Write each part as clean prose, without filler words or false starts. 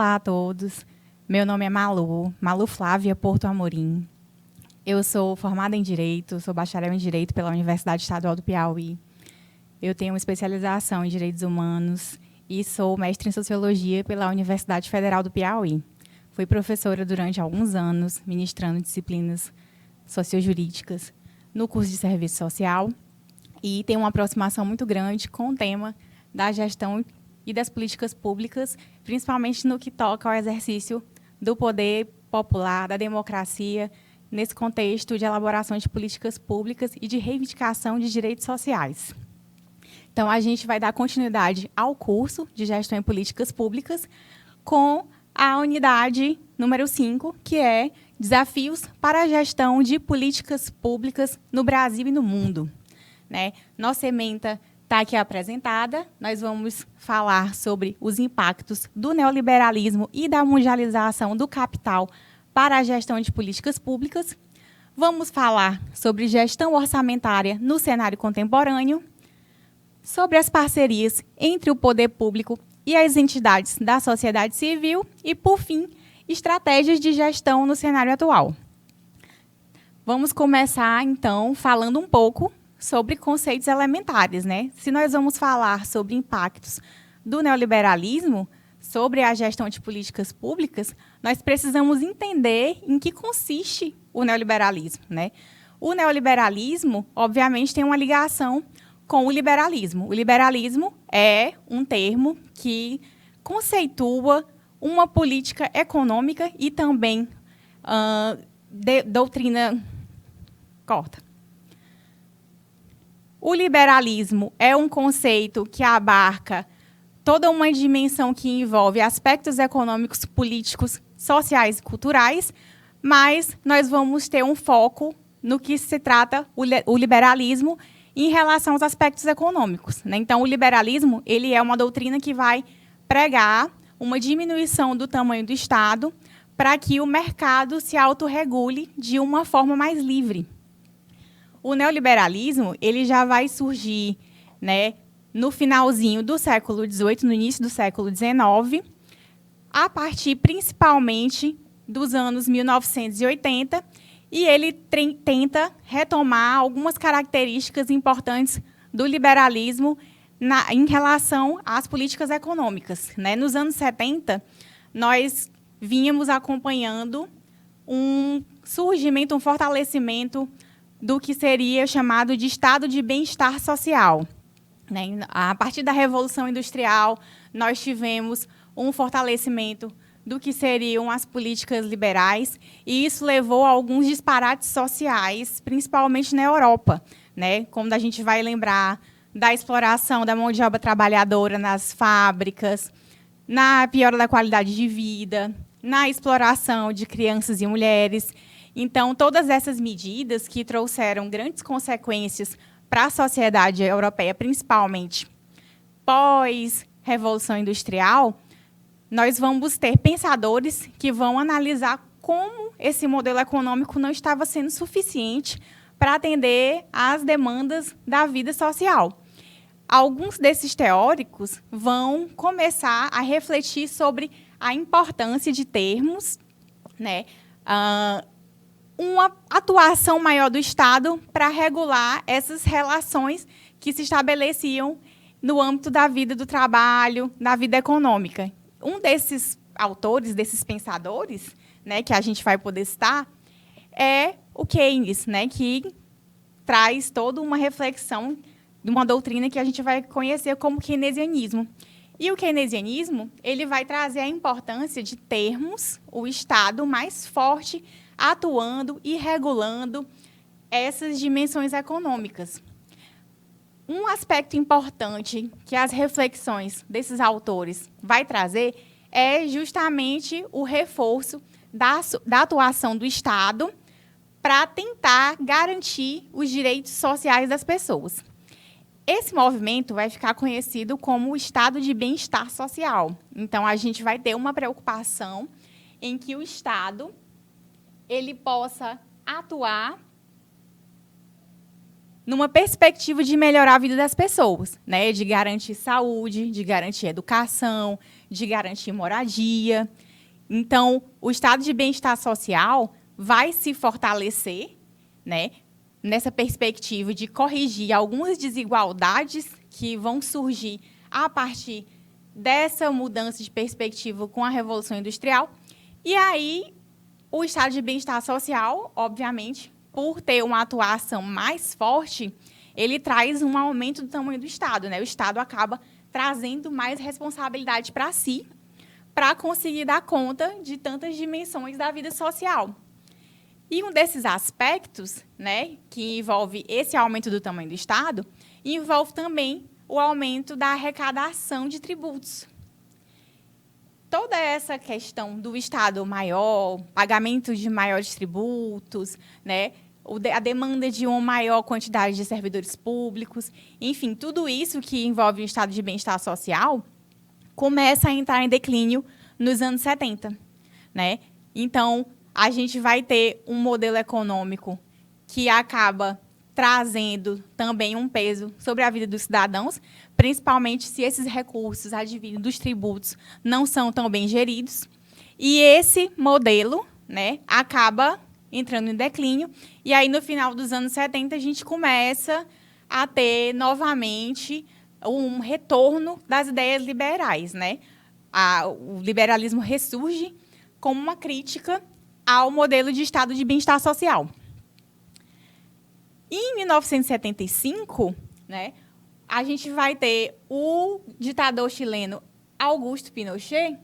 Olá a todos, meu nome é Malu Flávia Porto Amorim. Eu sou formada em Direito, sou bacharel em Direito pela Universidade Estadual do Piauí. Eu tenho uma especialização em Direitos Humanos e sou mestre em Sociologia pela Universidade Federal do Piauí. Fui professora durante alguns anos, ministrando disciplinas sociojurídicas no curso de Serviço Social e tenho uma aproximação muito grande com o tema da gestão e das políticas públicas, principalmente no que toca ao exercício do poder popular, da democracia, nesse contexto de elaboração de políticas públicas e de reivindicação de direitos sociais. Então, a gente vai dar continuidade ao curso de Gestão em Políticas Públicas com a unidade número 5, que é Desafios para a Gestão de Políticas Públicas no Brasil e no Mundo. Nossa ementa está aqui apresentada. Nós vamos falar sobre os impactos do neoliberalismo e da mundialização do capital para a gestão de políticas públicas. Vamos falar sobre gestão orçamentária no cenário contemporâneo, sobre as parcerias entre o poder público e as entidades da sociedade civil e, por fim, estratégias de gestão no cenário atual. Vamos começar, então, falando um pouco sobre conceitos elementares. Se nós vamos falar sobre impactos do neoliberalismo, sobre a gestão de políticas públicas, nós precisamos entender em que consiste o neoliberalismo. O neoliberalismo, obviamente, tem uma ligação com o liberalismo. O liberalismo é um termo que conceitua uma política econômica e também doutrina... Corta. O liberalismo é um conceito que abarca toda uma dimensão que envolve aspectos econômicos, políticos, sociais e culturais, mas nós vamos ter um foco no que se trata o liberalismo em relação aos aspectos econômicos. Então, o liberalismo ele é uma doutrina que vai pregar uma diminuição do tamanho do Estado para que o mercado se autorregule de uma forma mais livre. O neoliberalismo ele já vai surgir no finalzinho do século XVIII, no início do século XIX, a partir principalmente dos anos 1980, e ele tenta retomar algumas características importantes do liberalismo em relação às políticas econômicas. Nos anos 70, nós vínhamos acompanhando um surgimento, um fortalecimento do que seria chamado de estado de bem-estar social. A partir da Revolução Industrial, nós tivemos um fortalecimento do que seriam as políticas liberais, e isso levou a alguns disparates sociais, principalmente na Europa, como a gente vai lembrar da exploração da mão de obra trabalhadora nas fábricas, na piora da qualidade de vida, na exploração de crianças e mulheres. Então, todas essas medidas que trouxeram grandes consequências para a sociedade europeia, principalmente pós-Revolução Industrial, nós vamos ter pensadores que vão analisar como esse modelo econômico não estava sendo suficiente para atender às demandas da vida social. Alguns desses teóricos vão começar a refletir sobre a importância de termos, uma atuação maior do Estado para regular essas relações que se estabeleciam no âmbito da vida do trabalho, da vida econômica. Um desses autores, desses pensadores, que a gente vai poder citar, é o Keynes, que traz toda uma reflexão de uma doutrina que a gente vai conhecer como keynesianismo. E o keynesianismo ele vai trazer a importância de termos o Estado mais forte atuando e regulando essas dimensões econômicas. Um aspecto importante que as reflexões desses autores vai trazer é justamente o reforço da atuação do Estado para tentar garantir os direitos sociais das pessoas. Esse movimento vai ficar conhecido como o estado de bem-estar social. Então, a gente vai ter uma preocupação em que o Estado ele possa atuar numa perspectiva de melhorar a vida das pessoas, né? De garantir saúde, de garantir educação, de garantir moradia. Então, o estado de bem-estar social vai se fortalecer, né, nessa perspectiva de corrigir algumas desigualdades que vão surgir a partir dessa mudança de perspectiva com a Revolução Industrial. E aí, o estado de bem-estar social, obviamente, por ter uma atuação mais forte, ele traz um aumento do tamanho do Estado, né? O Estado acaba trazendo mais responsabilidade para si, para conseguir dar conta de tantas dimensões da vida social. E um desses aspectos, né, que envolve esse aumento do tamanho do Estado, envolve também o aumento da arrecadação de tributos. Toda essa questão do Estado maior, pagamento de maiores tributos, né, a demanda de uma maior quantidade de servidores públicos, enfim, tudo isso que envolve o estado de bem-estar social começa a entrar em declínio nos anos 70. Né? Então, a gente vai ter um modelo econômico que acaba trazendo também um peso sobre a vida dos cidadãos, principalmente se esses recursos advindos dos tributos não são tão bem geridos. E esse modelo, né, acaba entrando em declínio. E aí, no final dos anos 70, a gente começa a ter, novamente, um retorno das ideias liberais. Né? O liberalismo ressurge como uma crítica ao modelo de estado de bem-estar social. Em 1975, né, a gente vai ter o ditador chileno Augusto Pinochet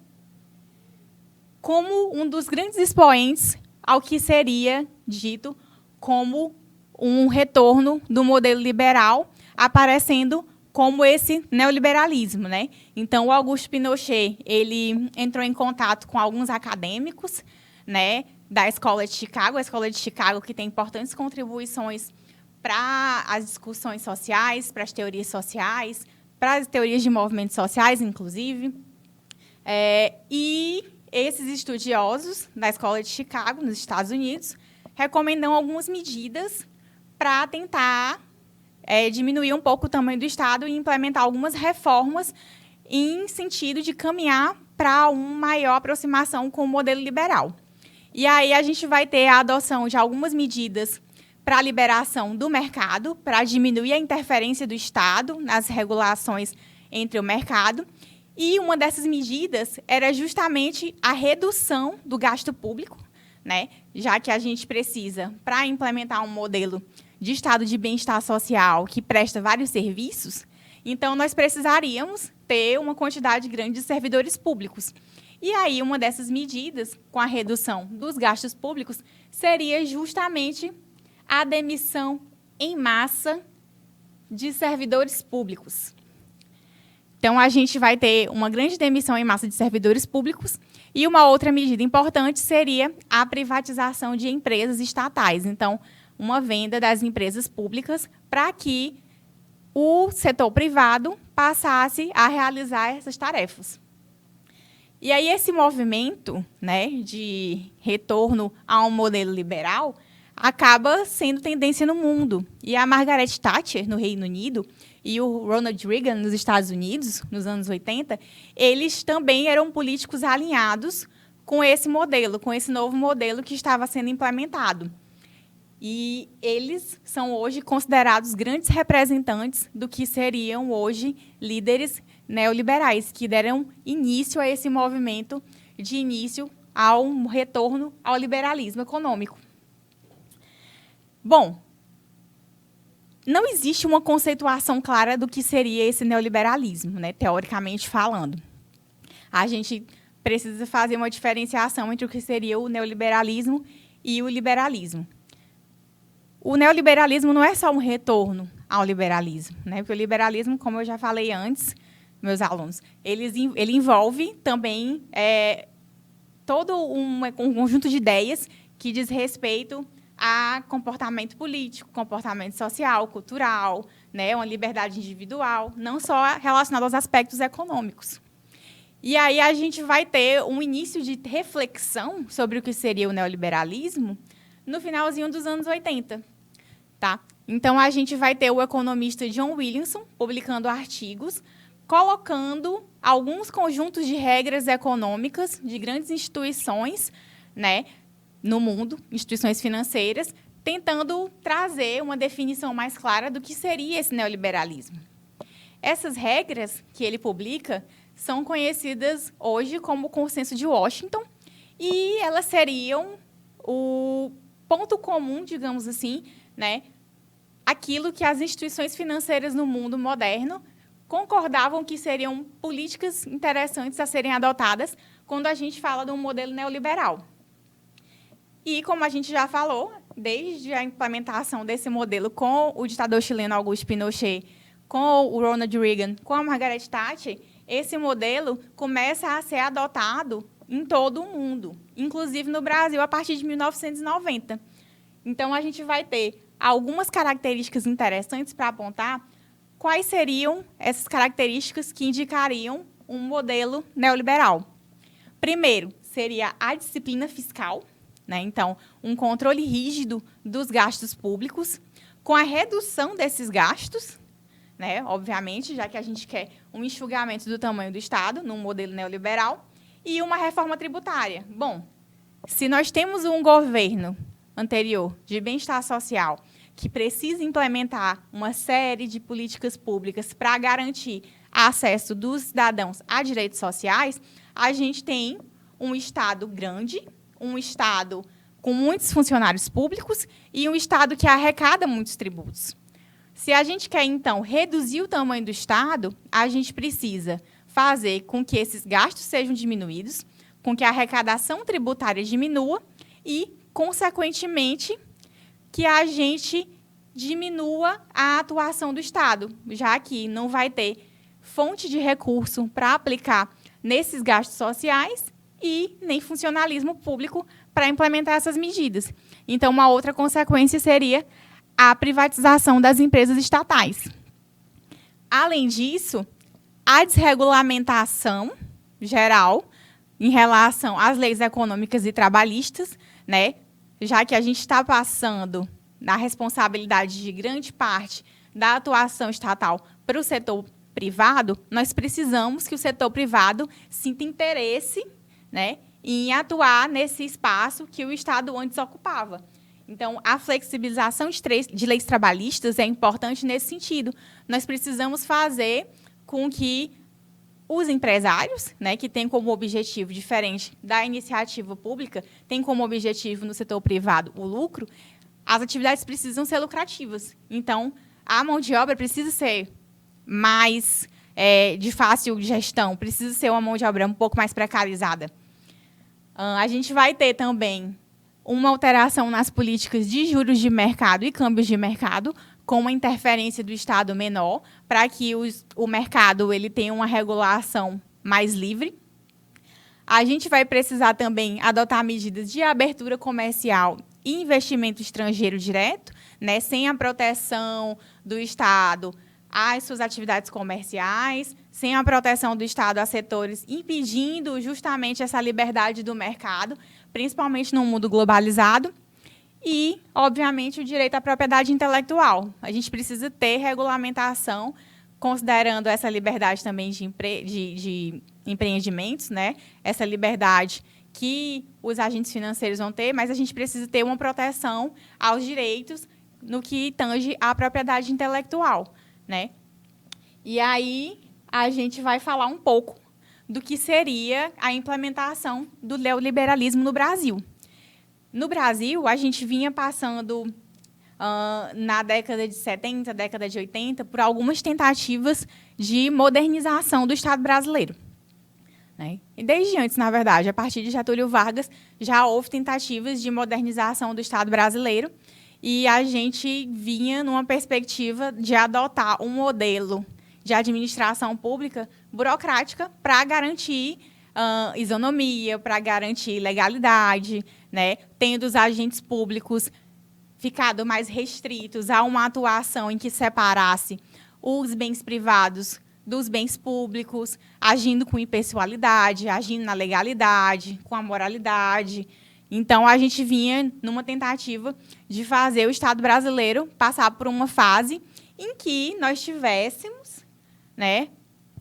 como um dos grandes expoentes ao que seria dito como um retorno do modelo liberal, aparecendo como esse neoliberalismo. Né? Então, o Augusto Pinochet ele entrou em contato com alguns acadêmicos, né, da Escola de Chicago, a Escola de Chicago que tem importantes contribuições para as discussões sociais, para as teorias sociais, para as teorias de movimentos sociais, inclusive. E esses estudiosos da Escola de Chicago, nos Estados Unidos, recomendam algumas medidas para tentar diminuir um pouco o tamanho do Estado e implementar algumas reformas em sentido de caminhar para uma maior aproximação com o modelo liberal. E aí a gente vai ter a adoção de algumas medidas para a liberação do mercado, para diminuir a interferência do Estado nas regulações entre o mercado. E uma dessas medidas era justamente a redução do gasto público, né? Já que a gente precisa, para implementar um modelo de estado de bem-estar social que presta vários serviços, então nós precisaríamos ter uma quantidade grande de servidores públicos. E aí, uma dessas medidas, com a redução dos gastos públicos, seria justamente a demissão em massa de servidores públicos. Então, a gente vai ter uma grande demissão em massa de servidores públicos e uma outra medida importante seria a privatização de empresas estatais. Então, uma venda das empresas públicas para que o setor privado passasse a realizar essas tarefas. E aí, esse movimento, né, de retorno a um modelo liberal acaba sendo tendência no mundo. E a Margaret Thatcher, no Reino Unido, e o Ronald Reagan, nos Estados Unidos, nos anos 80, eles também eram políticos alinhados com esse modelo, com esse novo modelo que estava sendo implementado. E eles são hoje considerados grandes representantes do que seriam hoje líderes neoliberais, que deram início a esse movimento de início ao retorno ao liberalismo econômico. Bom, não existe uma conceituação clara do que seria esse neoliberalismo, né, teoricamente falando. A gente precisa fazer uma diferenciação entre o que seria o neoliberalismo e o liberalismo. O neoliberalismo não é só um retorno ao liberalismo, né? Porque o liberalismo, como eu já falei antes, meus alunos, ele envolve também todo um conjunto de ideias que diz respeito a comportamento político, comportamento social, cultural, né? Uma liberdade individual, não só relacionado aos aspectos econômicos. E aí a gente vai ter um início de reflexão sobre o que seria o neoliberalismo no finalzinho dos anos 80. Tá? Então, a gente vai ter o economista John Williamson publicando artigos, colocando alguns conjuntos de regras econômicas de grandes instituições, né, no mundo, instituições financeiras, tentando trazer uma definição mais clara do que seria esse neoliberalismo. Essas regras que ele publica são conhecidas hoje como o Consenso de Washington, e elas seriam o ponto comum, digamos assim, né, aquilo que as instituições financeiras no mundo moderno concordavam que seriam políticas interessantes a serem adotadas quando a gente fala de um modelo neoliberal. E, como a gente já falou, desde a implementação desse modelo com o ditador chileno Augusto Pinochet, com o Ronald Reagan, com a Margaret Thatcher, esse modelo começa a ser adotado em todo o mundo, inclusive no Brasil, a partir de 1990. Então, a gente vai ter algumas características interessantes para apontar quais seriam essas características que indicariam um modelo neoliberal. Primeiro, seria a disciplina fiscal, né? Então, um controle rígido dos gastos públicos, com a redução desses gastos, né? Obviamente, já que a gente quer um enxugamento do tamanho do Estado, num modelo neoliberal, e uma reforma tributária. Bom, se nós temos um governo anterior de bem-estar social que precisa implementar uma série de políticas públicas para garantir acesso dos cidadãos a direitos sociais, a gente tem um Estado grande, um Estado com muitos funcionários públicos e um Estado que arrecada muitos tributos. Se a gente quer, então, reduzir o tamanho do Estado, a gente precisa fazer com que esses gastos sejam diminuídos, com que a arrecadação tributária diminua e, consequentemente, que a gente diminua a atuação do Estado, já que não vai ter fonte de recurso para aplicar nesses gastos sociais e nem funcionalismo público para implementar essas medidas. Então, uma outra consequência seria a privatização das empresas estatais. Além disso, a desregulamentação geral em relação às leis econômicas e trabalhistas, né, já que a gente está passando na responsabilidade de grande parte da atuação estatal para o setor privado, nós precisamos que o setor privado sinta interesse, né, em atuar nesse espaço que o Estado antes ocupava. Então, a flexibilização de leis trabalhistas é importante nesse sentido. Nós precisamos fazer com que os empresários, né, que têm como objetivo, diferente da iniciativa pública, têm como objetivo no setor privado o lucro, as atividades precisam ser lucrativas. Então, a mão de obra precisa ser mais de fácil gestão, precisa ser uma mão de obra um pouco mais precarizada. A gente vai ter também uma alteração nas políticas de juros de mercado e câmbios de mercado, com uma interferência do Estado menor, para que o mercado ele tenha uma regulação mais livre. A gente vai precisar também adotar medidas de abertura comercial e investimento estrangeiro direto, né, sem a proteção do Estado às suas atividades comerciais, sem a proteção do Estado a setores, impedindo justamente essa liberdade do mercado, principalmente no mundo globalizado. E, obviamente, o direito à propriedade intelectual. A gente precisa ter regulamentação, considerando essa liberdade também de empreendimentos, né? Essa liberdade que os agentes financeiros vão ter, mas a gente precisa ter uma proteção aos direitos no que tange à propriedade intelectual, né? E aí a gente vai falar um pouco do que seria a implementação do neoliberalismo no Brasil. No Brasil, a gente vinha passando, na década de 70, década de 80, por algumas tentativas de modernização do Estado brasileiro, né? E desde antes, na verdade, a partir de Getúlio Vargas, já houve tentativas de modernização do Estado brasileiro e a gente vinha numa perspectiva de adotar um modelo de administração pública burocrática para garantir isonomia, para garantir legalidade, né? Tendo os agentes públicos ficado mais restritos a uma atuação em que separasse os bens privados dos bens públicos, agindo com impessoalidade, agindo na legalidade, com a moralidade. Então, a gente vinha numa tentativa de fazer o Estado brasileiro passar por uma fase em que nós tivéssemos, né,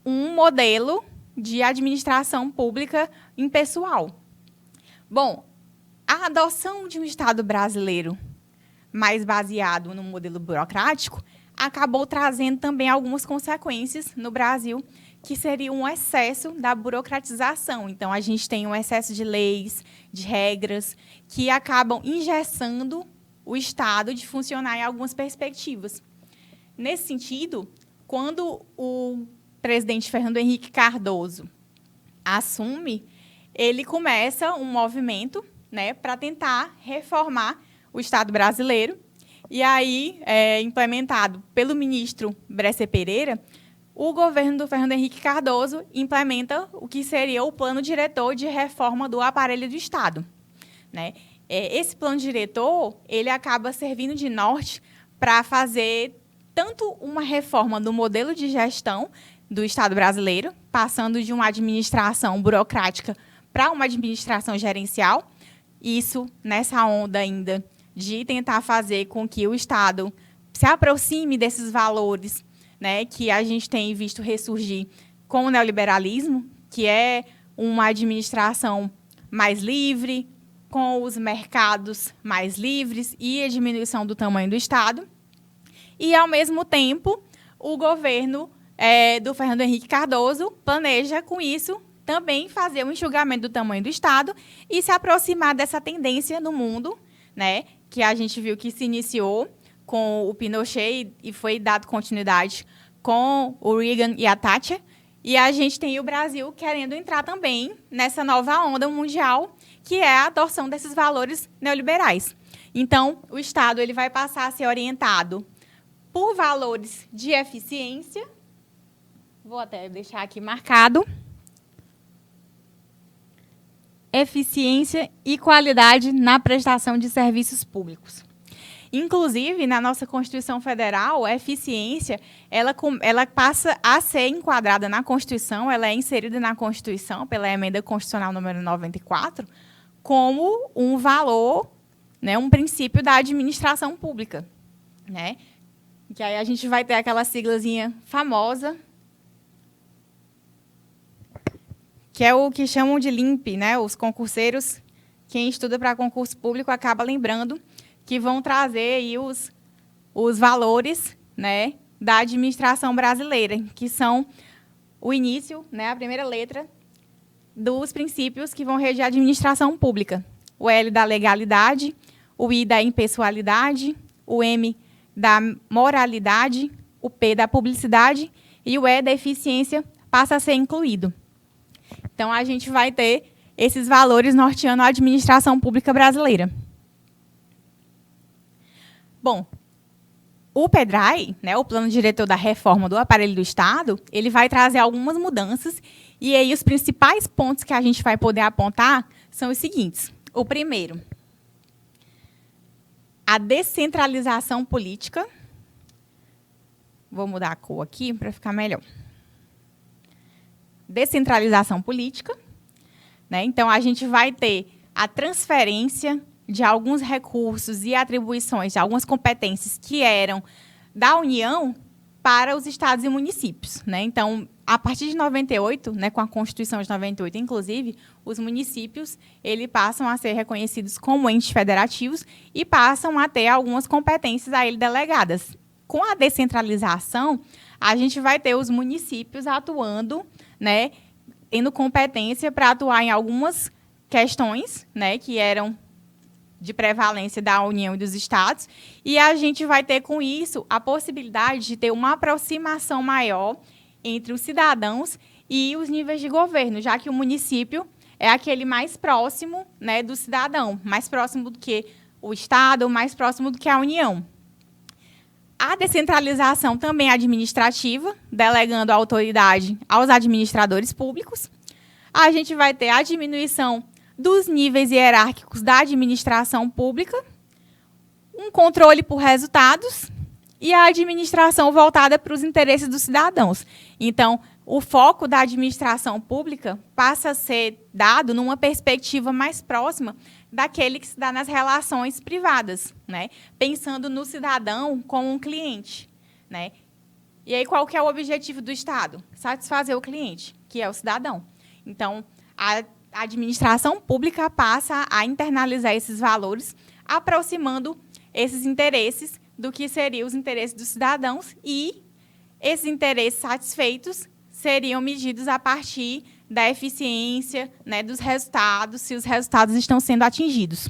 um modelo de administração pública impessoal. Bom, a adoção de um Estado brasileiro mais baseado no modelo burocrático acabou trazendo também algumas consequências no Brasil, que seria um excesso da burocratização. Então, a gente tem um excesso de leis, de regras, que acabam engessando o Estado de funcionar em algumas perspectivas. Nesse sentido, quando o presidente Fernando Henrique Cardoso assume, ele começa um movimento, né, para tentar reformar o Estado brasileiro. E aí, implementado pelo ministro Bresser Pereira, o governo do Fernando Henrique Cardoso implementa o que seria o Plano Diretor de Reforma do Aparelho do Estado, né? Esse plano diretor ele acaba servindo de norte para fazer tanto uma reforma do modelo de gestão do Estado brasileiro, passando de uma administração burocrática para uma administração gerencial, isso nessa onda ainda de tentar fazer com que o Estado se aproxime desses valores, né, que a gente tem visto ressurgir com o neoliberalismo, que é uma administração mais livre, com os mercados mais livres e a diminuição do tamanho do Estado. E, ao mesmo tempo, o governo do Fernando Henrique Cardoso planeja, com isso, também fazer um enxugamento do tamanho do Estado e se aproximar dessa tendência no mundo, né, que a gente viu que se iniciou com o Pinochet e foi dado continuidade com o Reagan e a Thatcher. E a gente tem o Brasil querendo entrar também nessa nova onda mundial, que é a adoção desses valores neoliberais. Então, o Estado ele vai passar a ser orientado por valores de eficiência. Vou até deixar aqui marcado. Eficiência e qualidade na prestação de serviços públicos. Inclusive, na nossa Constituição Federal, a eficiência ela passa a ser enquadrada na Constituição, ela é inserida na Constituição, pela Emenda Constitucional número 94, como um valor, né, um princípio da administração pública, né? Que aí a gente vai ter aquela siglazinha famosa, que é o que chamam de LIMP, né? Os concurseiros, quem estuda para concurso público acaba lembrando que vão trazer aí os valores, né, da administração brasileira, que são o início, né, a primeira letra dos princípios que vão reger a administração pública. O L da legalidade, o I da impessoalidade, o M da moralidade, o P da publicidade e o E da eficiência passa a ser incluído. Então, a gente vai ter esses valores norteando a administração pública brasileira. Bom, o PEDRAE, né, o Plano Diretor da Reforma do Aparelho do Estado, ele vai trazer algumas mudanças, e aí os principais pontos que a gente vai poder apontar são os seguintes. O primeiro, a descentralização política. Vou mudar a cor aqui para ficar melhor. Descentralização política, né? Então, a gente vai ter a transferência de alguns recursos e atribuições, de algumas competências que eram da União para os estados e municípios, né? Então, a partir de 98, né, com a Constituição de 98, inclusive, os municípios passam a ser reconhecidos como entes federativos e passam a ter algumas competências a ele delegadas. Com a descentralização, a gente vai ter os municípios atuando, né, tendo competência para atuar em algumas questões, né, que eram de prevalência da União e dos Estados, e a gente vai ter, com isso, a possibilidade de ter uma aproximação maior entre os cidadãos e os níveis de governo, já que o município é aquele mais próximo, né, do cidadão, mais próximo do que o Estado, mais próximo do que a União. A descentralização também é administrativa, delegando a autoridade aos administradores públicos. A gente vai ter a diminuição dos níveis hierárquicos da administração pública, um controle por resultados e a administração voltada para os interesses dos cidadãos. Então, o foco da administração pública passa a ser dado numa perspectiva mais próxima daquele que se dá nas relações privadas, né? Pensando no cidadão como um cliente, né? E aí, qual que é o objetivo do Estado? Satisfazer o cliente, que é o cidadão. Então, a administração pública passa a internalizar esses valores, aproximando esses interesses do que seriam os interesses dos cidadãos, e esses interesses satisfeitos seriam medidos a partir da eficiência, né, dos resultados, se os resultados estão sendo atingidos.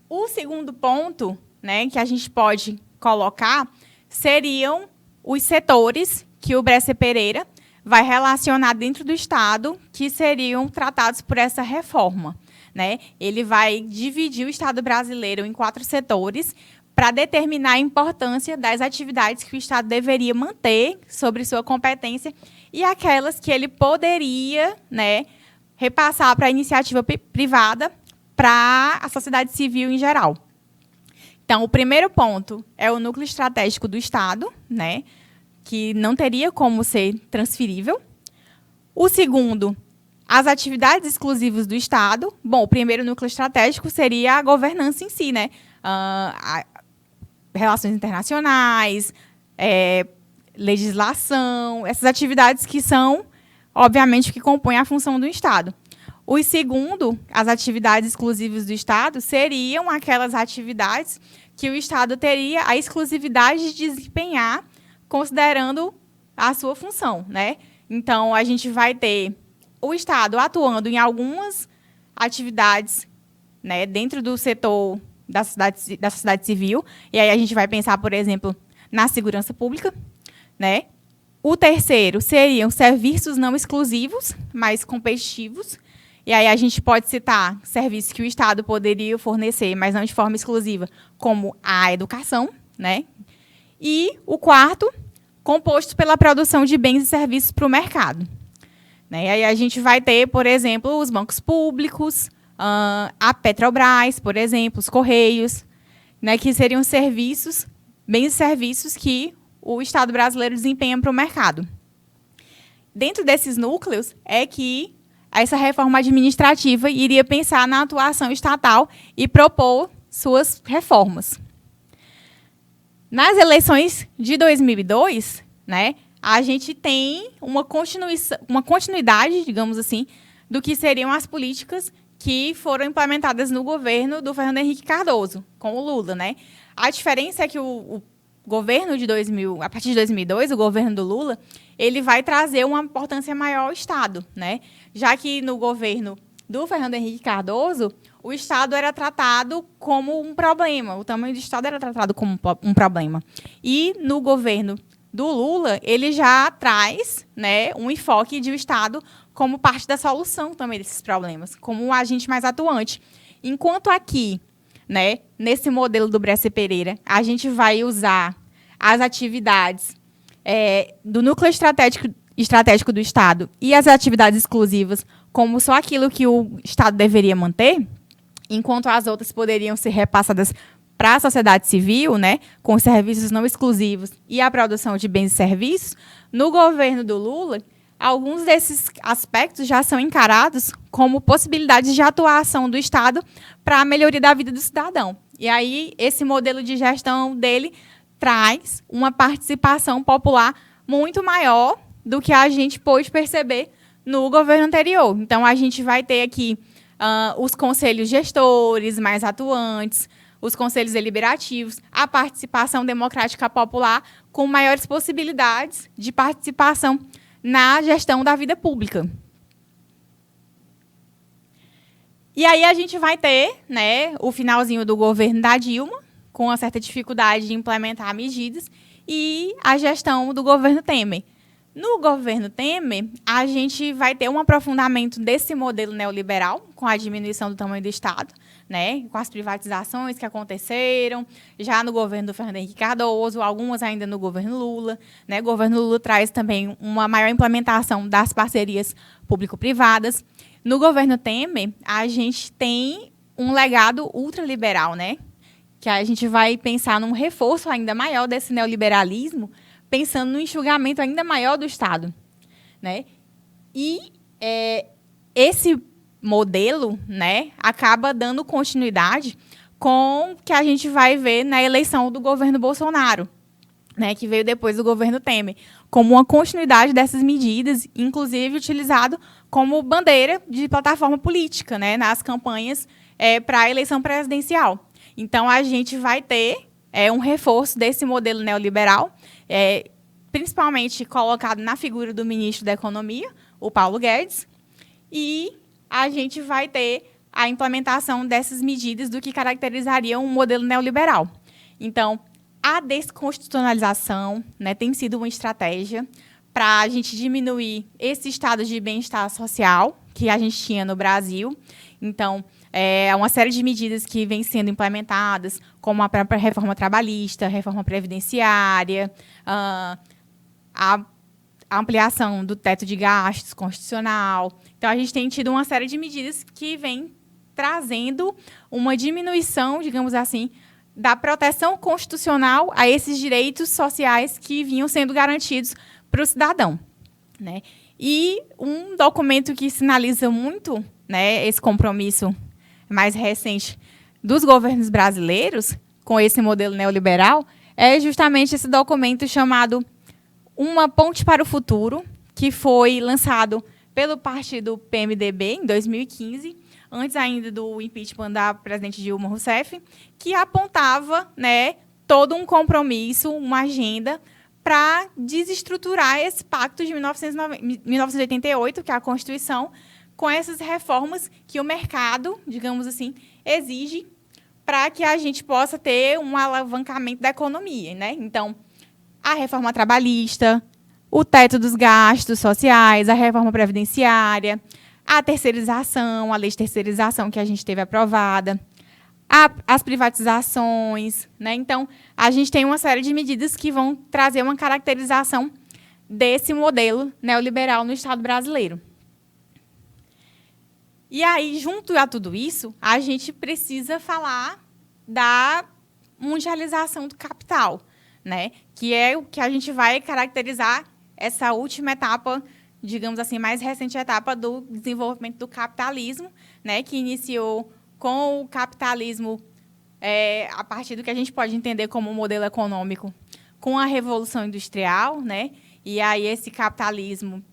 O segundo ponto, né, que a gente pode colocar seriam os setores que o Bresser Pereira vai relacionar dentro do Estado, que seriam tratados por essa reforma, né? Ele vai dividir o Estado brasileiro em 4 setores para determinar a importância das atividades que o Estado deveria manter sobre sua competência e aquelas que ele poderia, né, repassar para a iniciativa privada, para a sociedade civil em geral. Então, o primeiro ponto é o núcleo estratégico do Estado, né, que não teria como ser transferível. O segundo, as atividades exclusivas do Estado. Bom, o primeiro núcleo estratégico seria a governança em si, né? Relações internacionais, legislação, essas atividades que são, obviamente, que compõem a função do Estado. O segundo, as atividades exclusivas do Estado, seriam aquelas atividades que o Estado teria a exclusividade de desempenhar, considerando a sua função, né? Então, a gente vai ter o Estado atuando em algumas atividades, né, dentro do setor da sociedade civil, e aí a gente vai pensar, por exemplo, na segurança pública, né? O terceiro seriam serviços não exclusivos, mas competitivos, e aí a gente pode citar serviços que o Estado poderia fornecer, mas não de forma exclusiva, como a educação, né? E o quarto, composto pela produção de bens e serviços para o mercado. Né? E aí a gente vai ter, por exemplo, os bancos públicos, a Petrobras, por exemplo, os Correios, né, que seriam serviços, bens e serviços que o Estado brasileiro desempenha para o mercado. Dentro desses núcleos é que essa reforma administrativa iria pensar na atuação estatal e propor suas reformas. Nas eleições de 2002, né, a gente tem uma continuidade, digamos assim, do que seriam as políticas que foram implementadas no governo do Fernando Henrique Cardoso, com o Lula, né? A diferença é que o governo de 2000, a partir de 2002, o governo do Lula, ele vai trazer uma importância maior ao Estado, né? Já que no governo do Fernando Henrique Cardoso, o Estado era tratado como um problema, o tamanho do Estado era tratado como um problema. E no governo do Lula, ele já traz, né, um enfoque de o Estado como parte da solução também desses problemas, como um agente mais atuante. Enquanto aqui, né, nesse modelo do Bresser Pereira, a gente vai usar as atividades do núcleo estratégico do Estado e as atividades exclusivas como só aquilo que o Estado deveria manter, enquanto as outras poderiam ser repassadas para a sociedade civil, né, com serviços não exclusivos e a produção de bens e serviços, no governo do Lula, alguns desses aspectos já são encarados como possibilidades de atuação do Estado para a melhoria da vida do cidadão. E aí, esse modelo de gestão dele traz uma participação popular muito maior do que a gente pôde perceber no governo anterior. Então, a gente vai ter aqui os conselhos gestores mais atuantes, os conselhos deliberativos, a participação democrática popular com maiores possibilidades de participação na gestão da vida pública. E aí a gente vai ter, né, o finalzinho do governo da Dilma, com uma certa dificuldade de implementar medidas, e a gestão do governo Temer. No governo Temer, a gente vai ter um aprofundamento desse modelo neoliberal, com a diminuição do tamanho do Estado, né, com as privatizações que aconteceram, já no governo do Fernando Henrique Cardoso, algumas ainda no governo Lula. Né, o governo Lula traz também uma maior implementação das parcerias público-privadas. No governo Temer, a gente tem um legado ultraliberal, né, que a gente vai pensar num reforço ainda maior desse neoliberalismo, pensando no enxugamento ainda maior do Estado. Né? E esse modelo, né, acaba dando continuidade com o que a gente vai ver na eleição do governo Bolsonaro, né, que veio depois do governo Temer, como uma continuidade dessas medidas, inclusive utilizado como bandeira de plataforma política, né, nas campanhas para a eleição presidencial. Então, a gente vai ter um reforço desse modelo neoliberal, principalmente colocado na figura do ministro da Economia, o Paulo Guedes, e a gente vai ter a implementação dessas medidas do que caracterizaria um modelo neoliberal. Então, a desconstitucionalização, né, tem sido uma estratégia para a gente diminuir esse estado de bem-estar social que a gente tinha no Brasil. Então, uma série de medidas que vêm sendo implementadas, como a própria reforma trabalhista, reforma previdenciária, a ampliação do teto de gastos constitucional. Então, a gente tem tido uma série de medidas que vêm trazendo uma diminuição, digamos assim, da proteção constitucional a esses direitos sociais que vinham sendo garantidos para o cidadão, né? E um documento que sinaliza muito, né, esse compromisso mais recente dos governos brasileiros com esse modelo neoliberal é justamente esse documento chamado Uma Ponte para o Futuro, que foi lançado pelo partido PMDB em 2015, antes ainda do impeachment da presidente Dilma Rousseff, que apontava, né, todo um compromisso, uma agenda para desestruturar esse pacto de 1988, que é a Constituição, com essas reformas que o mercado, digamos assim, exige para que a gente possa ter um alavancamento da economia, né? Então, a reforma trabalhista, o teto dos gastos sociais, a reforma previdenciária, a terceirização, a lei de terceirização que a gente teve aprovada, as privatizações, né? Então, a gente tem uma série de medidas que vão trazer uma caracterização desse modelo neoliberal no Estado brasileiro. E aí, junto a tudo isso, a gente precisa falar da mundialização do capital, né? Que é o que a gente vai caracterizar essa última etapa, digamos assim, mais recente etapa do desenvolvimento do capitalismo, né? Que iniciou com o capitalismo, a partir do que a gente pode entender como um modelo econômico, com a Revolução Industrial, né? E aí esse capitalismo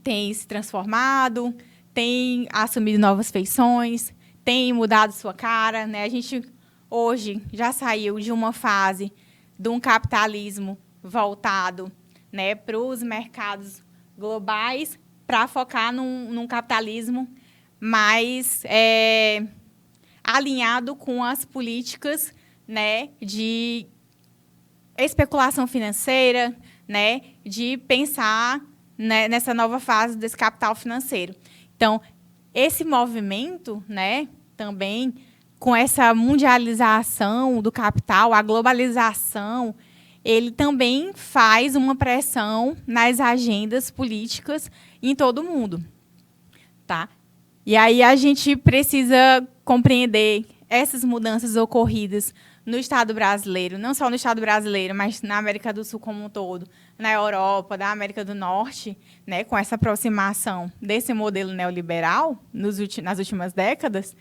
tem se transformado, tem assumido novas feições, tem mudado sua cara, né? A gente hoje já saiu de uma fase de um capitalismo voltado, né, para os mercados globais, para focar num capitalismo mais alinhado com as políticas, né, de especulação financeira, né, de pensar, né, nessa nova fase desse capital financeiro. Então, esse movimento, né, também com essa mundialização do capital, a globalização, ele também faz uma pressão nas agendas políticas em todo o mundo, tá? E aí a gente precisa compreender essas mudanças ocorridas no Estado brasileiro, não só no Estado brasileiro, mas na América do Sul como um todo, na Europa, na América do Norte, né, com essa aproximação desse modelo neoliberal nas últimas décadas,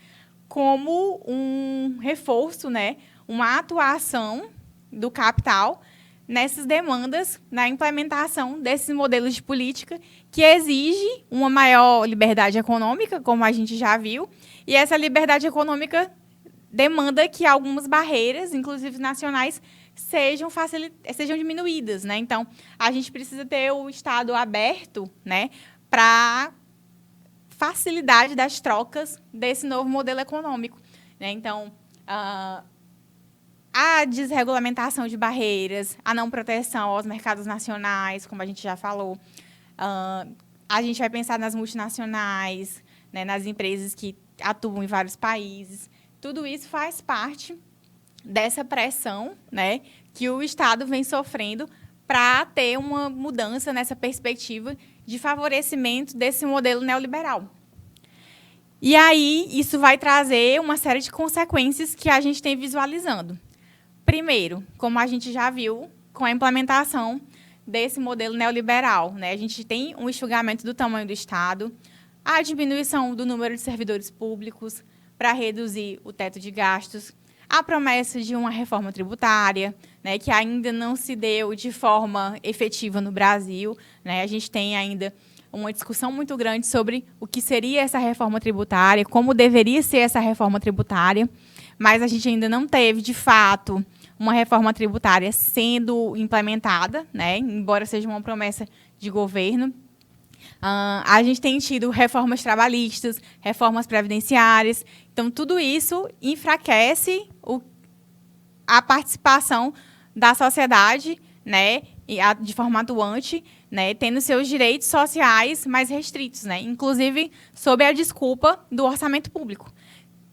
como um reforço, né, uma atuação do capital nessas demandas, na implementação desses modelos de política que exige uma maior liberdade econômica, como a gente já viu, e essa liberdade econômica demanda que algumas barreiras, inclusive nacionais, sejam diminuídas, né? Então, a gente precisa ter o Estado aberto, né, para facilidade das trocas desse novo modelo econômico, né? Então, a desregulamentação de barreiras, a não proteção aos mercados nacionais, como a gente já falou. A gente vai pensar nas multinacionais, né, nas empresas que atuam em vários países. Tudo isso faz parte dessa pressão, né, que o Estado vem sofrendo para ter uma mudança nessa perspectiva de favorecimento desse modelo neoliberal. E aí, isso vai trazer uma série de consequências que a gente tem visualizando. Primeiro, como a gente já viu com a implementação desse modelo neoliberal, né? A gente tem um enxugamento do tamanho do Estado, a diminuição do número de servidores públicos para reduzir o teto de gastos, a promessa de uma reforma tributária, né, que ainda não se deu de forma efetiva no Brasil, né? A gente tem ainda uma discussão muito grande sobre o que seria essa reforma tributária, como deveria ser essa reforma tributária, mas a gente ainda não teve, de fato, uma reforma tributária sendo implementada, né, embora seja uma promessa de governo. A gente tem tido reformas trabalhistas, reformas previdenciárias. Então, tudo isso enfraquece a participação da sociedade, né, de forma atuante, né, tendo seus direitos sociais mais restritos, né, inclusive sob a desculpa do orçamento público.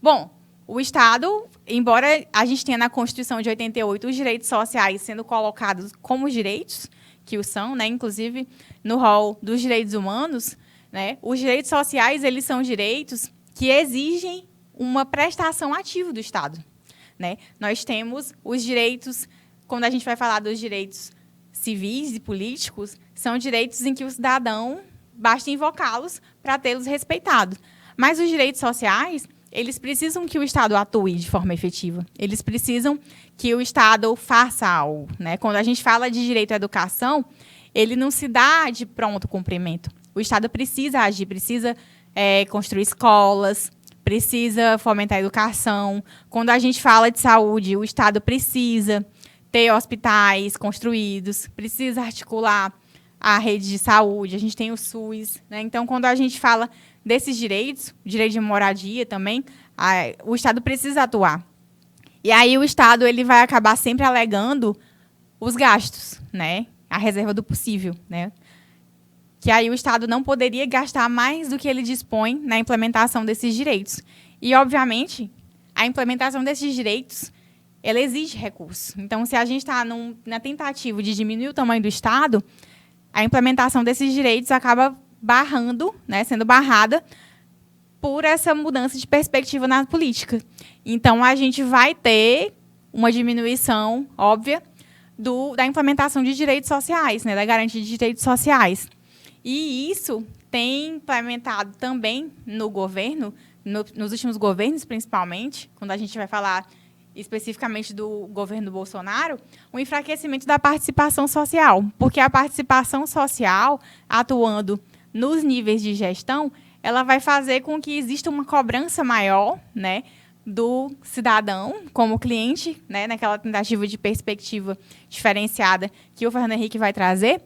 Bom, o Estado, embora a gente tenha na Constituição de 88 os direitos sociais sendo colocados como direitos, que o são, né, inclusive no rol dos direitos humanos, né, os direitos sociais eles são direitos que exigem uma prestação ativa do Estado, né? Nós temos os direitos, quando a gente vai falar dos direitos civis e políticos, são direitos em que o cidadão basta invocá-los para tê-los respeitados. Mas os direitos sociais, eles precisam que o Estado atue de forma efetiva. Eles precisam que o Estado faça algo, né? Quando a gente fala de direito à educação, ele não se dá de pronto cumprimento. O Estado precisa agir, precisa construir escolas, precisa fomentar a educação. Quando a gente fala de saúde, o Estado precisa ter hospitais construídos, precisa articular a rede de saúde. A gente tem o SUS, né? Então, quando a gente fala desses direitos, direito de moradia também, o Estado precisa atuar. E aí o Estado ele vai acabar sempre alegando os gastos, né? A reserva do possível, né? Que aí o Estado não poderia gastar mais do que ele dispõe na implementação desses direitos. E, obviamente, a implementação desses direitos ela exige recursos. Então, se a gente está na tentativa de diminuir o tamanho do Estado, a implementação desses direitos acaba barrando, né, sendo barrada por essa mudança de perspectiva na política. Então, a gente vai ter uma diminuição óbvia da implementação de direitos sociais, né, da garantia de direitos sociais. E isso tem implementado também no governo, nos últimos governos, principalmente, quando a gente vai falar especificamente do governo Bolsonaro, o enfraquecimento da participação social. Porque a participação social, atuando nos níveis de gestão, ela vai fazer com que exista uma cobrança maior, né, do cidadão como cliente, né, naquela tentativa de perspectiva diferenciada que o Fernando Henrique vai trazer,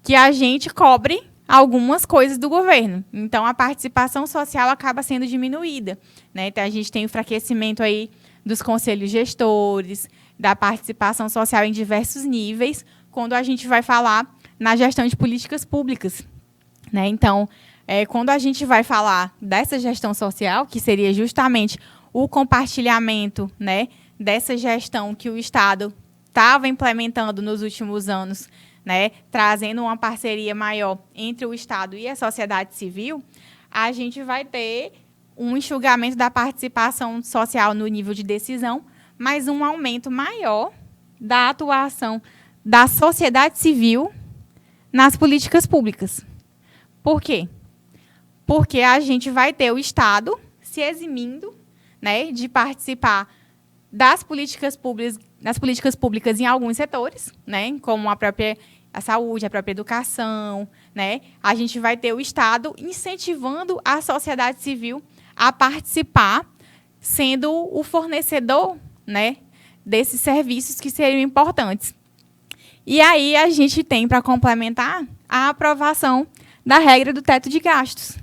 que a gente cobre algumas coisas do governo. Então, a participação social acaba sendo diminuída, né? Então, a gente tem o enfraquecimento aí dos conselhos gestores, da participação social em diversos níveis, quando a gente vai falar na gestão de políticas públicas, né? Então, quando a gente vai falar dessa gestão social, que seria justamente o compartilhamento, né, dessa gestão que o Estado estava implementando nos últimos anos, né, trazendo uma parceria maior entre o Estado e a sociedade civil, a gente vai ter um enxugamento da participação social no nível de decisão, mas um aumento maior da atuação da sociedade civil nas políticas públicas. Por quê? Porque a gente vai ter o Estado se eximindo, né, de participar das políticas públicas em alguns setores, né, como a saúde, a própria educação, né? A gente vai ter o Estado incentivando a sociedade civil a participar, sendo o fornecedor, né, desses serviços que seriam importantes. E aí a gente tem, para complementar, a aprovação da regra do teto de gastos,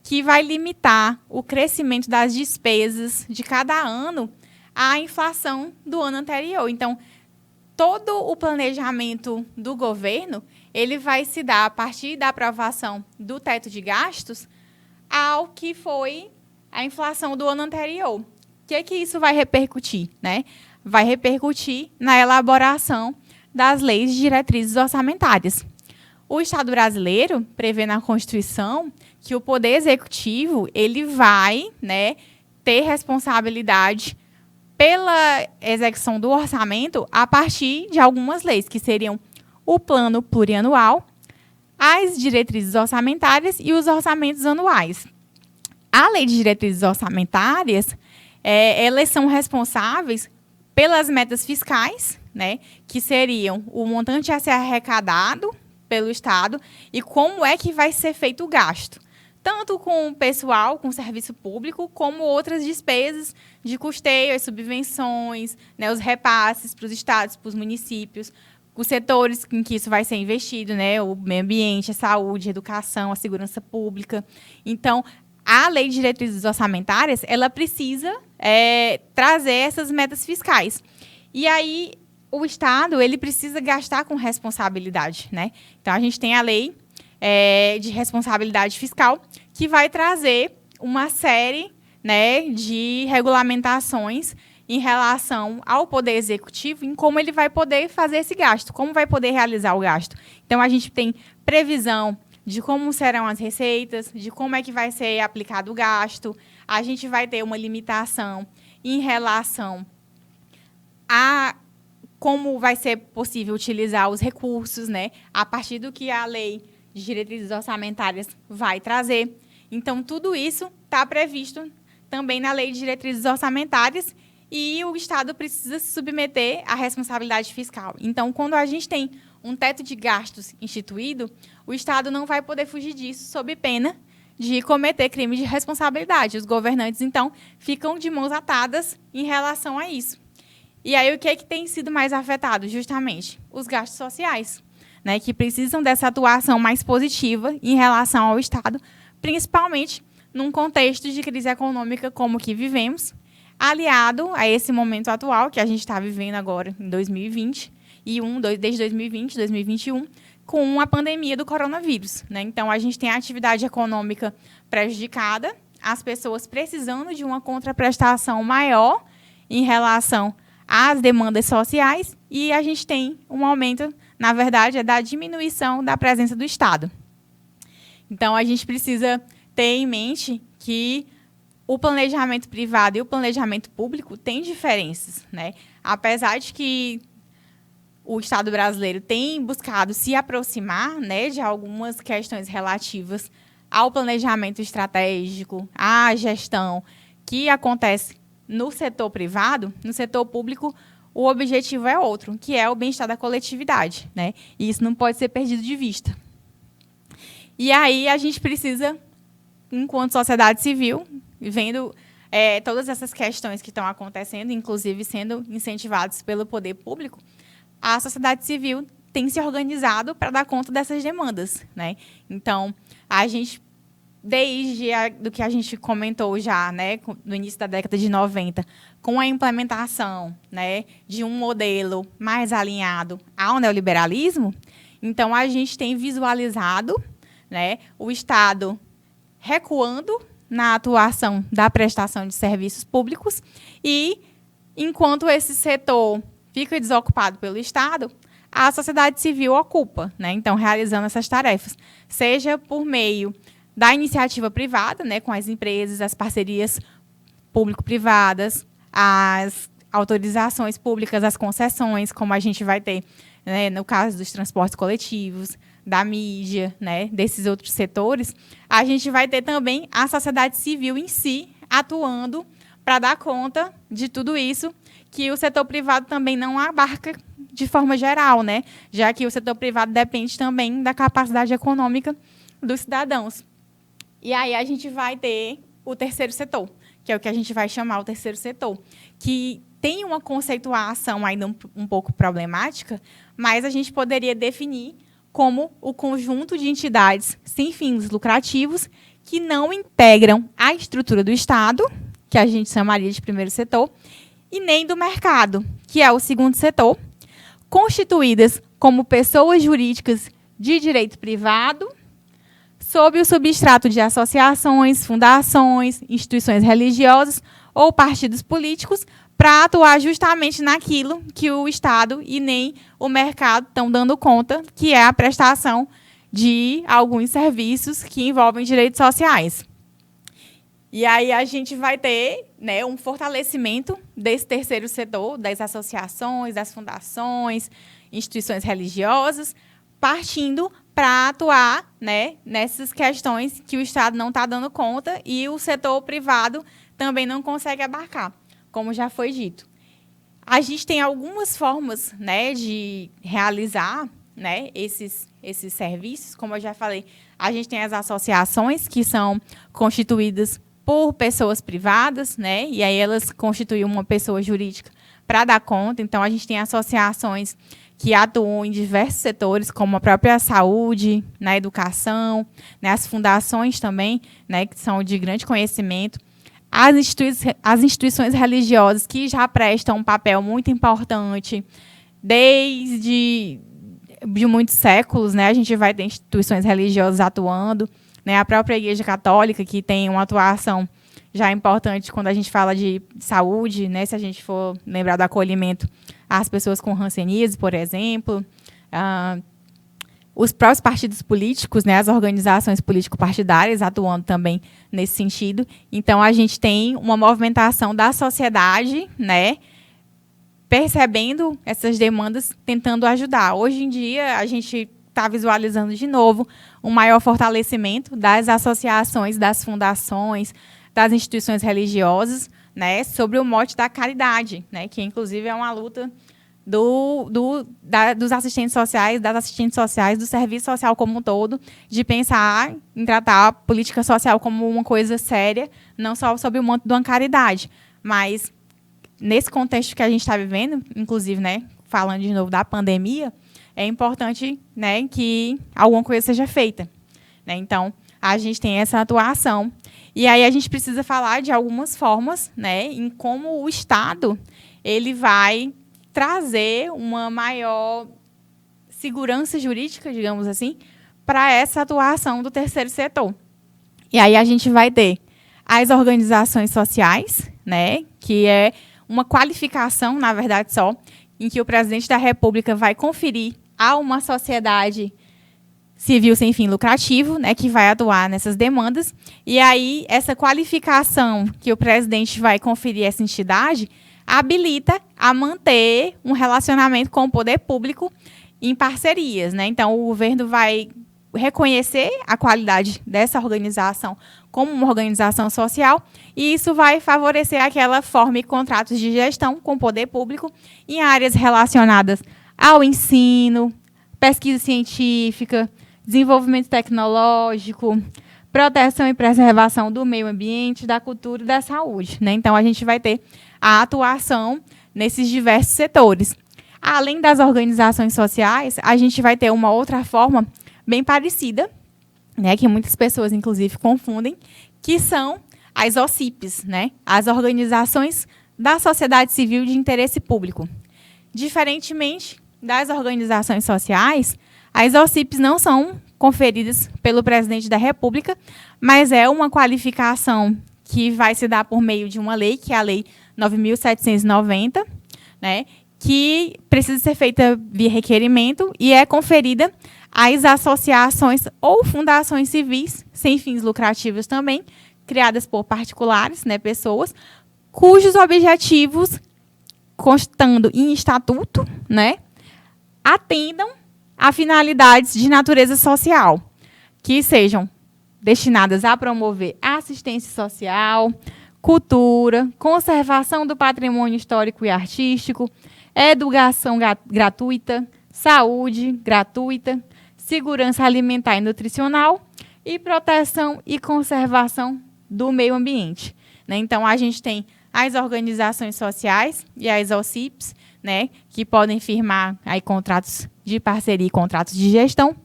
que vai limitar o crescimento das despesas de cada ano à inflação do ano anterior. Então, todo o planejamento do governo ele vai se dar a partir da aprovação do teto de gastos ao que foi a inflação do ano anterior. O que isso vai repercutir, né? Vai repercutir na elaboração das leis de diretrizes orçamentárias. O Estado brasileiro prevê na Constituição que o Poder Executivo ele vai, né, ter responsabilidade pela execução do orçamento a partir de algumas leis, que seriam o Plano Plurianual, as diretrizes orçamentárias e os orçamentos anuais. A lei de diretrizes orçamentárias, elas são responsáveis pelas metas fiscais, né, que seriam o montante a ser arrecadado pelo Estado e como é que vai ser feito o gasto, tanto com o pessoal, com o serviço público, como outras despesas de custeio, as subvenções, né, os repasses para os estados, para os municípios, os setores em que isso vai ser investido, né, o meio ambiente, a saúde, a educação, a segurança pública. Então, a lei de diretrizes orçamentárias, ela precisa trazer essas metas fiscais. E aí, o Estado, ele precisa gastar com responsabilidade, né? Então, a gente tem a lei de responsabilidade fiscal, que vai trazer uma série, né, de regulamentações em relação ao Poder Executivo, em como ele vai poder fazer esse gasto, como vai poder realizar o gasto. Então, a gente tem previsão de como serão as receitas, de como é que vai ser aplicado o gasto. A gente vai ter uma limitação em relação a como vai ser possível utilizar os recursos, né, a partir do que a lei de diretrizes orçamentárias vai trazer. Então, tudo isso está previsto também na lei de diretrizes orçamentárias e o Estado precisa se submeter à responsabilidade fiscal. Então, quando a gente tem um teto de gastos instituído, o Estado não vai poder fugir disso sob pena de cometer crime de responsabilidade. Os governantes, então, ficam de mãos atadas em relação a isso. E aí, o que é que tem sido mais afetado? Justamente os gastos sociais, né, que precisam dessa atuação mais positiva em relação ao Estado, principalmente num contexto de crise econômica como o que vivemos, aliado a esse momento atual que a gente está vivendo agora em 2020, desde 2020, 2021, com a pandemia do coronavírus, né? Então, a gente tem a atividade econômica prejudicada, as pessoas precisando de uma contraprestação maior em relação às demandas sociais e a gente tem um aumento, na verdade, da diminuição da presença do Estado. Então, a gente precisa ter em mente que o planejamento privado e o planejamento público têm diferenças, né? Apesar de que o Estado brasileiro tem buscado se aproximar, né, de algumas questões relativas ao planejamento estratégico, à gestão que acontece no setor privado, no setor público, o objetivo é outro, que é o bem-estar da coletividade, né? E isso não pode ser perdido de vista. E aí a gente precisa, enquanto sociedade civil, vendo todas essas questões que estão acontecendo, inclusive sendo incentivadas pelo poder público, a sociedade civil tem se organizado para dar conta dessas demandas, né? Então, a gente, desde do que a gente comentou já, né, no início da década de 90, com a implementação, né, de um modelo mais alinhado ao neoliberalismo, então a gente tem visualizado, né, o Estado recuando na atuação da prestação de serviços públicos e, enquanto esse setor fica desocupado pelo Estado, a sociedade civil ocupa, né? Então, realizando essas tarefas, seja por meio da iniciativa privada, né, com as empresas, as parcerias público-privadas, as autorizações públicas, as concessões, como a gente vai ter, né, no caso dos transportes coletivos, da mídia, né, desses outros setores, a gente vai ter também a sociedade civil em si atuando para dar conta de tudo isso que o setor privado também não abarca de forma geral, né? Já que o setor privado depende também da capacidade econômica dos cidadãos. E aí a gente vai ter o terceiro setor, que é o que a gente vai chamar o terceiro setor, que tem uma conceituação ainda um pouco problemática, mas a gente poderia definir como o conjunto de entidades sem fins lucrativos que não integram a estrutura do Estado, que a gente chamaria de primeiro setor, e nem do mercado, que é o segundo setor, constituídas como pessoas jurídicas de direito privado, sob o substrato de associações, fundações, instituições religiosas ou partidos políticos, para atuar justamente naquilo que o Estado e nem o mercado estão dando conta, que é a prestação de alguns serviços que envolvem direitos sociais. E aí a gente vai ter, né, um fortalecimento desse terceiro setor, das associações, das fundações, instituições religiosas, partindo para atuar, né, nessas questões que o Estado não está dando conta e o setor privado também não consegue abarcar, como já foi dito. A gente tem algumas formas, né, de realizar, né, esses serviços. Como eu já falei, a gente tem as associações que são constituídas por pessoas privadas, né, e aí elas constituem uma pessoa jurídica para dar conta. Então, a gente tem associações que atuam em diversos setores, como a própria saúde, na educação, né, as fundações também, né, que são de grande conhecimento. As instituições religiosas que já prestam um papel muito importante desde de muitos séculos, né? A gente vai ter instituições religiosas atuando, né? A própria Igreja Católica, que tem uma atuação já importante quando a gente fala de saúde, né? Se a gente for lembrar do acolhimento às pessoas com hanseníase, por exemplo. Os próprios partidos políticos, né, as organizações político-partidárias atuando também nesse sentido. Então, a gente tem uma movimentação da sociedade, né, percebendo essas demandas, tentando ajudar. Hoje em dia, a gente está visualizando de novo um maior fortalecimento das associações, das fundações, das instituições religiosas, né, sobre o mote da caridade, né, que, inclusive, é uma luta dos assistentes sociais, das assistentes sociais, do serviço social como um todo, de pensar em tratar a política social como uma coisa séria, não só sob o manto de uma caridade, mas nesse contexto que a gente está vivendo, inclusive, né, falando de novo da pandemia, é importante, né, que alguma coisa seja feita, né? Então, a gente tem essa atuação. E aí a gente precisa falar de algumas formas, né, em como o Estado ele vai trazer uma maior segurança jurídica, digamos assim, para essa atuação do terceiro setor. E aí a gente vai ter as organizações sociais, né, que é uma qualificação, na verdade, só, em que o presidente da República vai conferir a uma sociedade civil sem fim lucrativo, né, que vai atuar nessas demandas. E aí, essa qualificação que o presidente vai conferir a essa entidade habilita a manter um relacionamento com o poder público em parcerias, né? Então, o governo vai reconhecer a qualidade dessa organização como uma organização social e isso vai favorecer aquela forma e contratos de gestão com o poder público em áreas relacionadas ao ensino, pesquisa científica, desenvolvimento tecnológico, proteção e preservação do meio ambiente, da cultura e da saúde, né? Então, a gente vai ter a atuação nesses diversos setores. Além das organizações sociais, a gente vai ter uma outra forma bem parecida, né, que muitas pessoas, inclusive, confundem, que são as OCIPs, né, as organizações da sociedade civil de interesse público. Diferentemente das organizações sociais, as OCIPs não são conferidas pelo presidente da República, mas é uma qualificação que vai se dar por meio de uma lei, que é a Lei 9.790, né, que precisa ser feita via requerimento e é conferida às associações ou fundações civis, sem fins lucrativos também, criadas por particulares, né, pessoas, cujos objetivos, constando em estatuto, né, atendam a finalidades de natureza social, que sejam destinadas a promover assistência social, cultura, conservação do patrimônio histórico e artístico, educação gratuita, saúde gratuita, segurança alimentar e nutricional e proteção e conservação do meio ambiente, né? Então, a gente tem as organizações sociais e as OCIPs, né, que podem firmar aí contratos de parceria e contratos de gestão.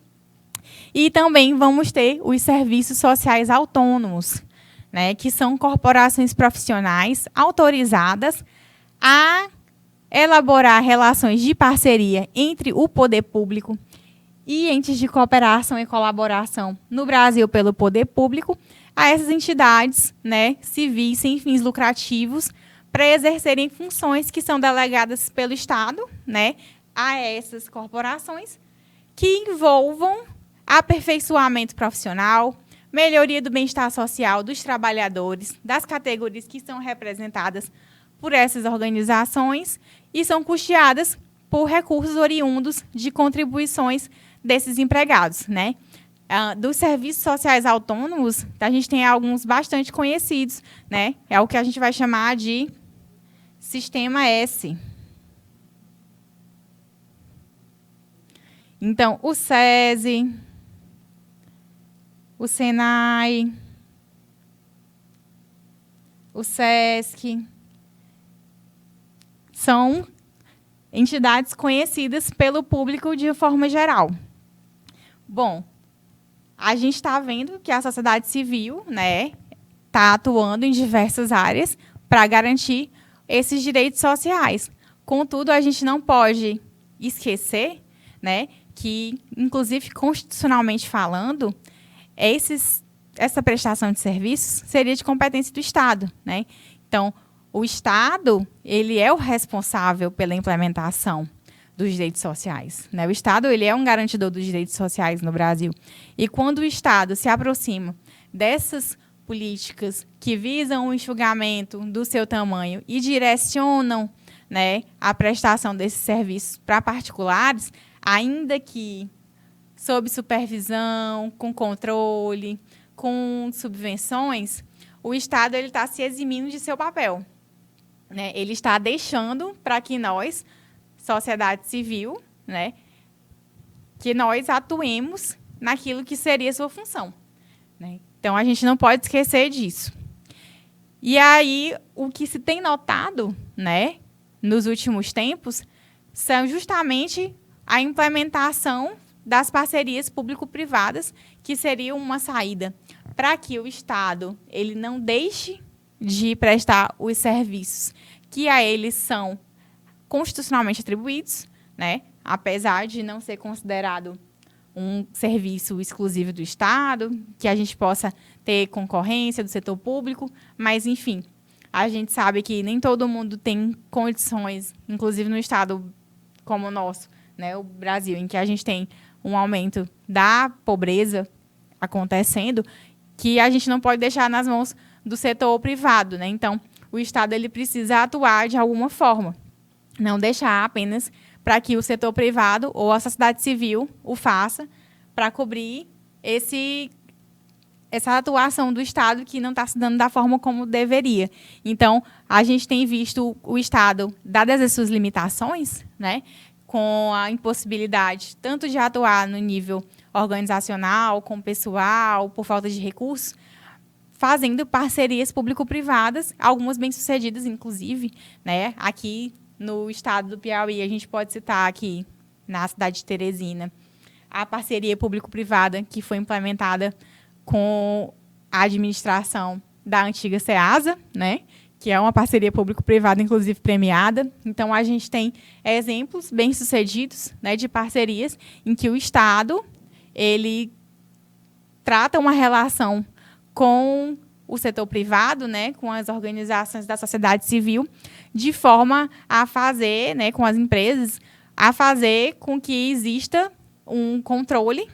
E também vamos ter os serviços sociais autônomos, né, que são corporações profissionais autorizadas a elaborar relações de parceria entre o poder público e entes de cooperação e colaboração no Brasil pelo poder público a essas entidades, né, civis sem fins lucrativos para exercerem funções que são delegadas pelo Estado, né, a essas corporações que envolvam aperfeiçoamento profissional, melhoria do bem-estar social dos trabalhadores, das categorias que são representadas por essas organizações e são custeadas por recursos oriundos de contribuições desses empregados, né? Dos serviços sociais autônomos, a gente tem alguns bastante conhecidos, né? É o que a gente vai chamar de Sistema S. Então, o SESI, o SENAI, o SESC, são entidades conhecidas pelo público de forma geral. Bom, a gente está vendo que a sociedade civil, né, está atuando em diversas áreas para garantir esses direitos sociais. Contudo, a gente não pode esquecer, né, que, inclusive constitucionalmente falando, essa prestação de serviços seria de competência do Estado, né? Então, o Estado, ele é o responsável pela implementação dos direitos sociais, né? O Estado, ele é um garantidor dos direitos sociais no Brasil. E quando o Estado se aproxima dessas políticas que visam o enxugamento do seu tamanho e direcionam, né, a prestação desses serviços para particulares, ainda que sob supervisão, com controle, com subvenções, o Estado está se eximindo de seu papel, né? Ele está deixando para que nós, sociedade civil, né, que nós atuemos naquilo que seria sua função, né? Então, a gente não pode esquecer disso. E aí, o que se tem notado, né, nos últimos tempos, são justamente a implementação das parcerias público-privadas, que seria uma saída para que o Estado ele não deixe de prestar os serviços que a eles são constitucionalmente atribuídos, né? Apesar de não ser considerado um serviço exclusivo do Estado, que a gente possa ter concorrência do setor público, mas, enfim, a gente sabe que nem todo mundo tem condições, inclusive no Estado como o nosso, né, o Brasil, em que a gente tem um aumento da pobreza acontecendo, que a gente não pode deixar nas mãos do setor privado, né? Então, o Estado ele precisa atuar de alguma forma, não deixar apenas para que o setor privado ou a sociedade civil o faça para cobrir essa atuação do Estado que não está se dando da forma como deveria. Então, a gente tem visto o Estado, dadas as suas limitações, né, com a impossibilidade tanto de atuar no nível organizacional, com pessoal, por falta de recursos, fazendo parcerias público-privadas, algumas bem-sucedidas, inclusive, né? Aqui no estado do Piauí, a gente pode citar aqui, na cidade de Teresina, a parceria público-privada que foi implementada com a administração da antiga SEASA, né? Que é uma parceria público-privada, inclusive premiada. Então, a gente tem exemplos bem-sucedidos, né, de parcerias em que o Estado ele trata uma relação com o setor privado, né, com as organizações da sociedade civil, de forma a fazer, né, com as empresas, a fazer com que exista um controle,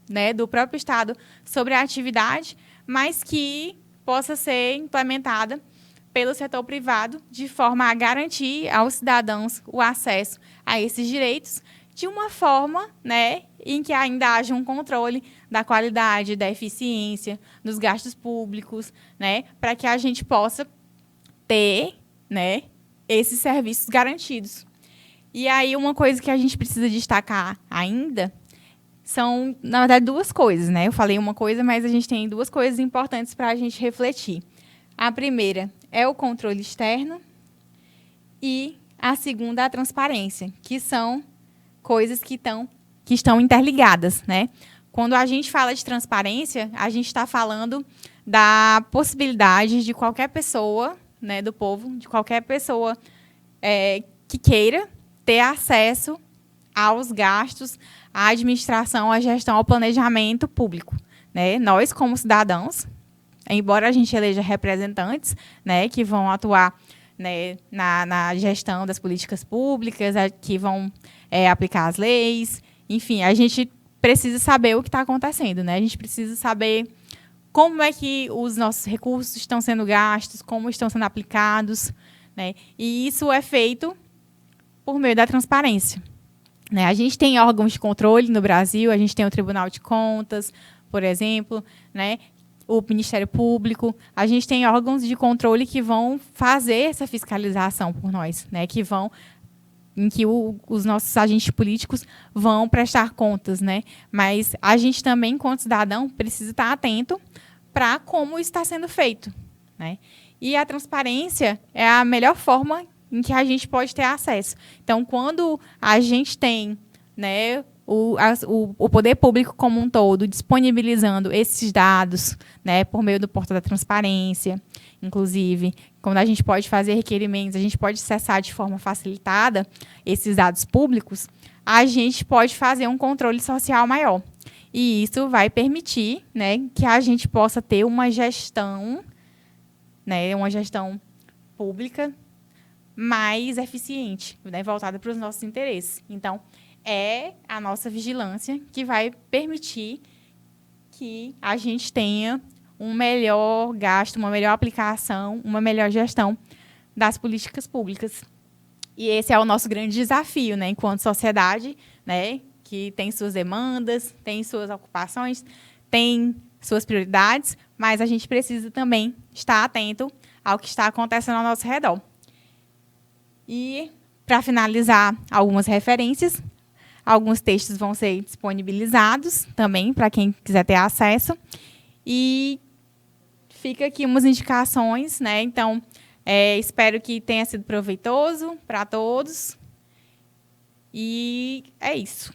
né, do próprio Estado sobre a atividade, mas que possa ser implementada pelo setor privado, de forma a garantir aos cidadãos o acesso a esses direitos, de uma forma, né, em que ainda haja um controle da qualidade, da eficiência, dos gastos públicos, né, para que a gente possa ter, né, esses serviços garantidos. E aí, uma coisa que a gente precisa destacar ainda são, na verdade, duas coisas, né? Eu falei uma coisa, mas a gente tem duas coisas importantes para a gente refletir. A primeira é o controle externo e a segunda, a transparência, que são coisas que estão interligadas, né? Quando a gente fala de transparência, a gente está falando da possibilidade de qualquer pessoa, né, do povo, de qualquer pessoa que queira ter acesso aos gastos, à administração, à gestão, ao planejamento público, né? Nós, como cidadãos, embora a gente eleja representantes, né, que vão atuar, né, na gestão das políticas públicas, que vão aplicar as leis, enfim, a gente precisa saber o que está acontecendo, né? A gente precisa saber como é que os nossos recursos estão sendo gastos, como estão sendo aplicados, né? E isso é feito por meio da transparência. né? A gente tem órgãos de controle no Brasil, a gente tem o Tribunal de Contas, por exemplo, né? O Ministério Público, a gente tem órgãos de controle que vão fazer essa fiscalização por nós, né? Em que os nossos agentes políticos vão prestar contas, né? Mas a gente também, enquanto cidadão, precisa estar atento para como está sendo feito, né? E a transparência é a melhor forma em que a gente pode ter acesso. Então, quando a gente tem, né, o poder público como um todo disponibilizando esses dados, né, por meio do portal da transparência, inclusive, quando a gente pode fazer requerimentos, a gente pode acessar de forma facilitada esses dados públicos, a gente pode fazer um controle social maior. E isso vai permitir, né, que a gente possa ter uma gestão, né, uma gestão pública mais eficiente, né, voltada para os nossos interesses. Então, é a nossa vigilância que vai permitir que a gente tenha um melhor gasto, uma melhor aplicação, uma melhor gestão das políticas públicas. E esse é o nosso grande desafio, né, enquanto sociedade, né, que tem suas demandas, tem suas ocupações, tem suas prioridades, mas a gente precisa também estar atento ao que está acontecendo ao nosso redor. E, para finalizar, algumas referências. Alguns textos vão ser disponibilizados também para quem quiser ter acesso. E fica aqui umas indicações, né? Então, espero que tenha sido proveitoso para todos. E é isso.